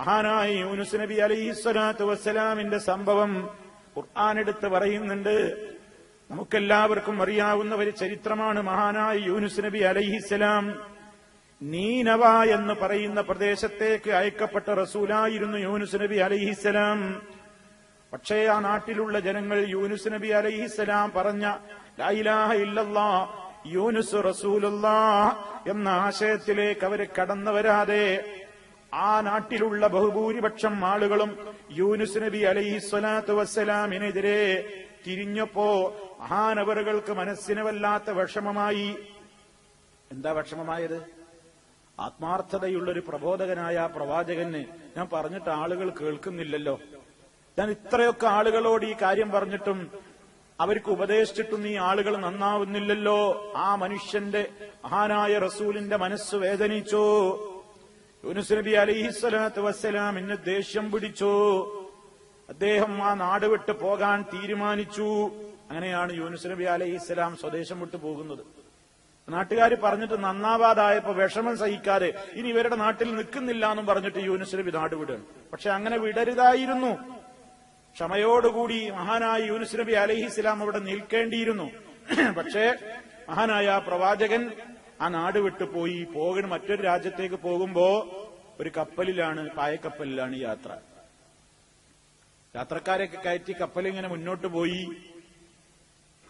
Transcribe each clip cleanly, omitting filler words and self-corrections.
മഹാനായ യൂനുസ് നബി അലൈഹിസ്സലാത്തു വസ്സലാമിന്റെ സംഭവം ഖുർആൻ എടുത്ത് പറയുന്നുണ്ട്. നമുക്കെല്ലാവർക്കും അറിയാവുന്ന ഒരു ചരിത്രമാണ്. മഹാനായ യൂനുസ് നബി അലൈഹിസ്സലാം നീനവ എന്ന് പറയുന്ന പ്രദേശത്തേക്ക് അയക്കപ്പെട്ട റസൂലായിരുന്നു യൂനുസ് നബി അലൈഹിസ്സലാം. പക്ഷേ ആ നാട്ടിലുള്ള ജനങ്ങൾ യൂനുസ് നബി അലൈഹിസ്സലാം പറഞ്ഞ ലാ ഇലാഹ ഇല്ലല്ലാഹ് യൂനുസ് റസൂലുള്ളാഹ് എന്ന ആശയത്തിലേക്ക് അവർ കടന്നു വരാതെ ആ നാട്ടിലുള്ള ബഹുഭൂരിപക്ഷം ആളുകളും യൂനുസ് നബി അലൈഹിസ്സലാത്തു വസ്സലാമിനെതിരെ തിരിഞ്ഞപ്പോ മഹാനവറുകൾക്ക് മനസ്സിന് വല്ലാത്ത വിഷമമായി. എന്താ വിഷമമായത്? ആത്മാർത്ഥതയുള്ളൊരു പ്രബോധകനായ പ്രവാചകന് ഞാൻ പറഞ്ഞിട്ട് ആളുകൾ കേൾക്കുന്നില്ലല്ലോ. ഞാൻ ഇത്രയൊക്കെ ആളുകളോട് ഈ കാര്യം പറഞ്ഞിട്ടും അവർക്ക് ഉപദേശിച്ചിട്ടും ഈ ആളുകൾ നന്നാവുന്നില്ലല്ലോ. ആ മനുഷ്യന്റെ മഹാനായ റസൂലിന്റെ മനസ്സ് വേദനിച്ചു. യൂനുസ് നബി അലൈഹിസ്സലാത്തു വസ്സലാമിന് ദേഷ്യം പിടിച്ചു. അദ്ദേഹം ആ നാട് വിട്ട് പോകാൻ തീരുമാനിച്ചു. അങ്ങനെയാണ് യൂനുസ് നബി അലൈഹിസ്സലാം സ്വദേശം വിട്ടു പോകുന്നത്. നാട്ടുകാർ പറഞ്ഞിട്ട് നന്നാവാതായപ്പോ വിഷമം സഹിക്കാതെ ഇനി ഇവരുടെ നാട്ടിൽ നിൽക്കുന്നില്ല എന്നും പറഞ്ഞിട്ട് യൂനുസ് നബി നാട് വിടുകയാണ്. പക്ഷെ അങ്ങനെ വിടരുതായിരുന്നു. ക്ഷമയോടുകൂടി മഹാനായ യൂനുസ് നബി അലൈഹിസ്സലാം അവിടെ നിൽക്കേണ്ടിയിരുന്നു. പക്ഷേ മഹാനായ പ്രവാചകൻ ആ നാട് വിട്ടു പോയി. മറ്റൊരു രാജ്യത്തേക്ക് പോകുമ്പോ ഒരു കപ്പലിലാണ്, പായക്കപ്പലിലാണ് യാത്ര. യാത്രക്കാരെയൊക്കെ കയറ്റി കപ്പലിങ്ങനെ മുന്നോട്ട് പോയി.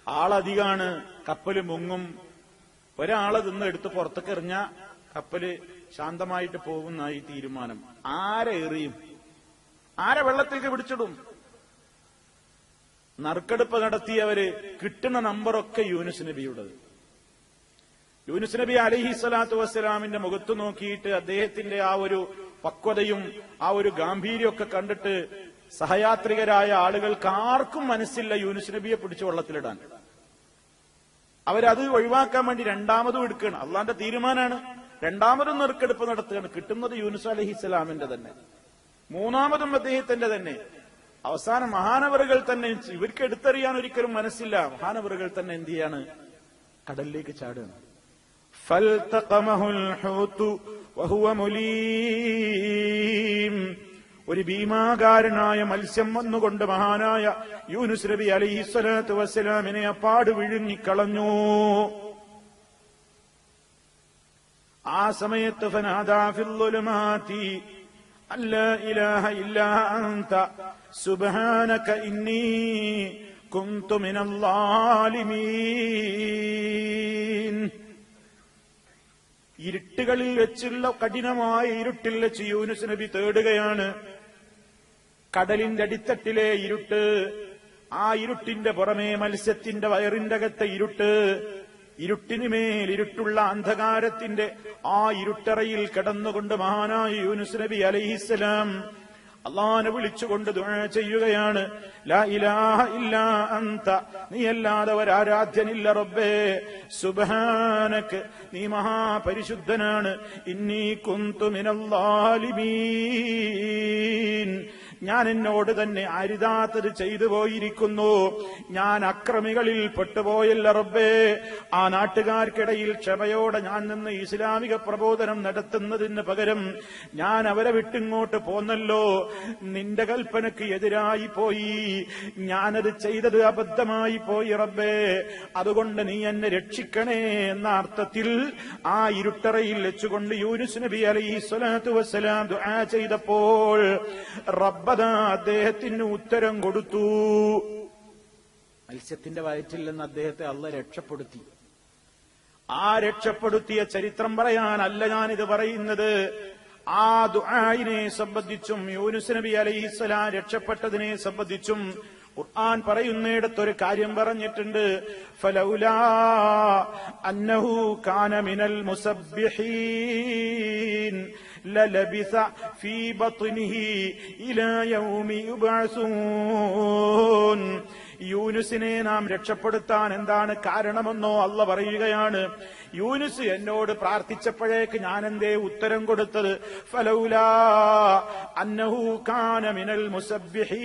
ആളധികാണ്, കപ്പല് മുങ്ങും. ഒരാളെ നിന്ന് എടുത്ത് പുറത്തേക്ക് എറിഞ്ഞ കപ്പല് ശാന്തമായിട്ട് പോകുന്നായി തീരുമാനം. ആരെ എറിയും? ആരെ വെള്ളത്തിലേക്ക് പിടിച്ചിടും? നറുക്കെടുപ്പ് നടത്തിയവര് കിട്ടുന്ന നമ്പറൊക്കെ യൂനുസ് നബിയുടേത്. യൂനുസ് നബി അലൈഹിസ്സലാത്തു വസ്സലാമിന്റെ മുഖത്ത് നോക്കിയിട്ട് അദ്ദേഹത്തിന്റെ ആ ഒരു പക്വതയും ആ ഒരു ഗാംഭീര്യമൊക്കെ കണ്ടിട്ട് സഹയാത്രികരായ ആളുകൾക്ക് ആർക്കും മനസ്സില്ല യൂനുസ് നബിയെ പിടിച്ച് വെള്ളത്തിലിടാൻ. അവരത് ഒഴിവാക്കാൻ വേണ്ടി രണ്ടാമതും എടുക്കുകയാണ്. അള്ളാന്റെ തീരുമാനമാണ്. രണ്ടാമതും നെറുക്കെടുപ്പ് നടത്തുകയാണ്. കിട്ടുന്നത് യൂനുസ് അലൈഹിസ്സലാമിന്റെ തന്നെ, മൂന്നാമതും അദ്ദേഹത്തിന്റെ തന്നെ. അവസാനം മഹാനവറുകൾ തന്നെ, ഇവർക്ക് എടുത്തെറിയാൻ ഒരിക്കലും മനസ്സില്ല, മഹാനവറുകൾ തന്നെ എന്ത് ചെയ്യാണ്? കടലിലേക്ക് ചാടുകയാണ്. ഫൽതഖമഹുൽ ഹൂതു വഹുവ മുലീം. ഒരു ഭീമാകാരനായ മത്സ്യം വന്നുകൊണ്ട് മഹാനായ യൂനുസ് നബി അലൈഹിസ്സലാത്തു വസ്സലാമിനെ അപ്പാട് വിഴുങ്ങിക്കളഞ്ഞു. ആ സമയത്ത് ഫനാദാ ഫിൽ ളുലുമാതി അല്ലാ ഇലാഹ ഇല്ലാ അൻത സുബ്ഹാനക ഇന്നി കുന്തു മിനൽ ളാലിമീൻ. ഇരുട്ടുകളിൽ വെച്ചുള്ള കഠിനമായ ഇരുട്ടിൽ വെച്ച് യൂനുസ് നബി തേടുകയാണ്. കടലിന്റെ അടിത്തട്ടിലെ ഇരുട്ട്, ആ ഇരുട്ടിന്റെ പുറമേ മത്സ്യത്തിന്റെ വയറിന്റെ അകത്തെ ഇരുട്ട്, ഇരുട്ടിനുമേൽ ഇരുട്ടുള്ള അന്ധകാരത്തിന്റെ ആ ഇരുട്ടറയിൽ കിടന്നുകൊണ്ട് മഹാനായ യൂനുസ് നബി അലൈഹിസ്സലാം അള്ളാനെ വിളിച്ചുകൊണ്ട് ദുആ ചെയ്യുകയാണ്. ലാ ഇലാഹ ഇല്ലാ അൻത, നീയല്ലാതെ ഒരാരാധ്യനില്ല റബ്ബേ. സുബ്ഹാനക, നീ മഹാപരിശുദ്ധനാണ്. ഇന്നി കുന്തു മിനൽ ളാലിമീൻ, ഞാൻ എന്നോട് തന്നെ അരുതാത്തത് ചെയ്തു പോയിരിക്കുന്നു. ഞാൻ അക്രമികളിൽ പെട്ടുപോയല്ല റബ്ബേ. ആ നാട്ടുകാർക്കിടയിൽ ക്ഷമയോടെ ഞാൻ നിന്ന് ഇസ്ലാമിക പ്രബോധനം നടത്തുന്നതിന് പകരം ഞാൻ അവരെ വിട്ടിങ്ങോട്ട് പോന്നല്ലോ. നിന്റെ കൽപ്പനയ്ക്ക് എതിരായി പോയി, ഞാനത് ചെയ്തത് അബദ്ധമായി പോയി റബ്ബേ. അതുകൊണ്ട് നീ എന്നെ രക്ഷിക്കണേ എന്ന അർത്ഥത്തിൽ ആ ഇരുട്ടറയിൽ വെച്ചുകൊണ്ട് യൂനുസ് നബി അലൈഹിസ്സലാത്തു വസ്സലാം ദുആ ചെയ്തപ്പോൾ റബ്ബ് അദ്ദേഹത്തിന് ഉത്തരം കൊടുത്തു. മത്സ്യത്തിന്റെ വയറ്റിൽ നിന്ന് അദ്ദേഹത്തെ അള്ളാഹ് രക്ഷപ്പെടുത്തി. ആ രക്ഷപ്പെടുത്തിയ ചരിത്രം പറയാനല്ല ഞാനിത് പറയുന്നത്. ആ ദുആഇനെ സംബന്ധിച്ചും യൂനുസ് നബി അലൈഹിസ്സലാം രക്ഷപ്പെട്ടതിനെ സംബന്ധിച്ചും ഖുർആൻ പറയുന്നിടത്തൊരു കാര്യം പറഞ്ഞിട്ടുണ്ട്. ഫലൗലാ അന്നഹു കാന മിനൽ മുസബ്ബിഹീൻ ലലബിസ ഫീ ബത്നിഹി ഇലാ യൗമി യുബ്അസൂൻ. യൂനുസിനെ നാം രക്ഷപ്പെടുത്താൻ എന്താണ് കാരണമെന്നോ അള്ളാഹ് പറയുകയാണ്. യൂനുസ് എന്നോട് പ്രാർത്ഥിച്ചപ്പോഴേക്ക് ഞാൻ എന്തേ ഉത്തരം കൊടുത്തത്? ഫലൗലാ അന്നഹു കാന മിനൽ മുസബ്ബിഹീൻ,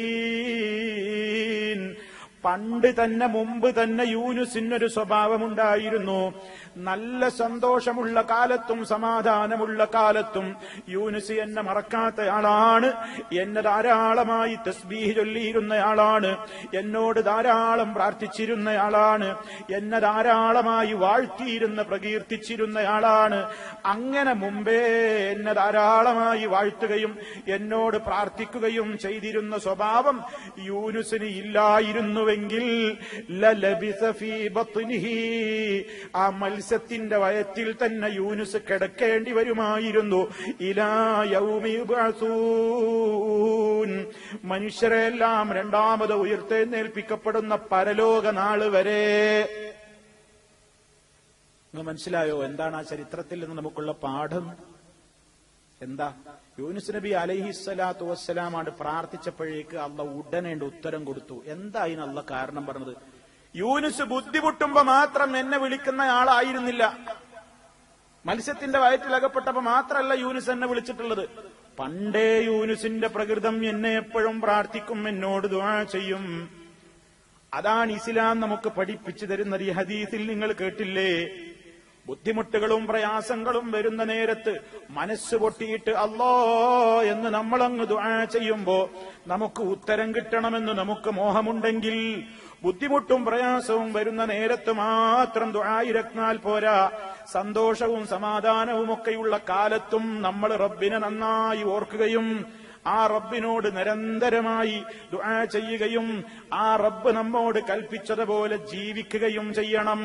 പണ്ട് തന്നെ മുമ്പ് തന്നെ യൂനുസിനൊരു സ്വഭാവമുണ്ടായിരുന്നു. നല്ല സന്തോഷമുള്ള കാലത്തും സമാധാനമുള്ള കാലത്തും യൂനുസ് എന്നെ മറക്കാത്തയാളാണ്, എന്നെ ധാരാളമായി തസ്ബീഹ് ചൊല്ലിയിരുന്നയാളാണ്, എന്നോട് ധാരാളം പ്രാർത്ഥിച്ചിരുന്നയാളാണ്, എന്നെ ധാരാളമായി വാഴ്ത്തിയിരുന്ന പ്രകീർത്തിച്ചിരുന്നയാളാണ്. അങ്ങനെ മുമ്പേ എന്നെ ധാരാളമായി വാഴ്ത്തുകയും എന്നോട് പ്രാർത്ഥിക്കുകയും ചെയ്തിരുന്ന സ്വഭാവം യൂനുസിന് ഇല്ലായിരുന്നുവെങ്കിൽ ലലബിസ ഫീ ബത്നിഹി, ആ മത്സ്യത്തിന്റെ വയറ്റിൽ തന്നെ യൂനുസ് കിടക്കേണ്ടി വരുമായിരുന്നു. ഇലാ യൗമി യുബ്അസൂൻ, മനുഷ്യരെല്ലാം രണ്ടാമത് ഉയർത്തെഴുന്നേൽപ്പിക്കപ്പെടുന്ന പരലോക നാള് വരെ. മനസ്സിലായോ എന്താണ് ആ ചരിത്രത്തിൽ നിന്ന് നമുക്കുള്ള പാഠം? എന്താ? യൂനുസ് നബി അലൈഹിസ്സലാത്തു വസ്സലാമാണ് പ്രാർത്ഥിച്ചപ്പോഴേക്ക് അള്ളാഹ് ഉടനെ ഉത്തരം കൊടുത്തു. എന്താ അതിന് അള്ളാഹ് കാരണം പറഞ്ഞത്? യൂനുസ് ബുദ്ധിമുട്ടുമ്പോ മാത്രം എന്നെ വിളിക്കുന്ന ആളായിരുന്നില്ല. മത്സ്യത്തിന്റെ വയറ്റിലകപ്പെട്ടപ്പോ മാത്രമല്ല യൂനുസ് എന്നെ വിളിച്ചിട്ടുള്ളത്. പണ്ടേ യൂനുസിന്റെ പ്രകൃതം എന്നെ എപ്പോഴും പ്രാർത്ഥിക്കും, എന്നോട് ദുആ ചെയ്യും. അതാണ് ഇസ്ലാം നമുക്ക് പഠിപ്പിച്ചു തരുന്നത്. ഈ ഹദീസിൽ നിങ്ങൾ കേട്ടില്ലേ, ബുദ്ധിമുട്ടുകളും പ്രയാസങ്ങളും വരുന്ന നേരത്ത് മനസ്സ് പൊട്ടിയിട്ട് അല്ലാ എന്ന് നമ്മളങ്ങ് ദുആ ചെയ്യുമ്പോ നമുക്ക് ഉത്തരം കിട്ടണമെന്ന് നമുക്ക് മോഹമുണ്ടെങ്കിൽ ബുദ്ധിമുട്ടും പ്രയാസവും വരുന്ന നേരത്ത് മാത്രം ദുആയിരക്നാൽ പോരാ, സന്തോഷവും സമാധാനവും ഒക്കെയുള്ള കാലത്തും നമ്മൾ റബ്ബിനെ നന്നായി ഓർക്കുകയും ആ റബ്ബിനോട് നിരന്തരമായി ദുആ ചെയ്യുകയും ആ റബ്ബ് നമ്മോട് കൽപ്പിച്ചതുപോലെ ജീവിക്കുകയും ചെയ്യണം.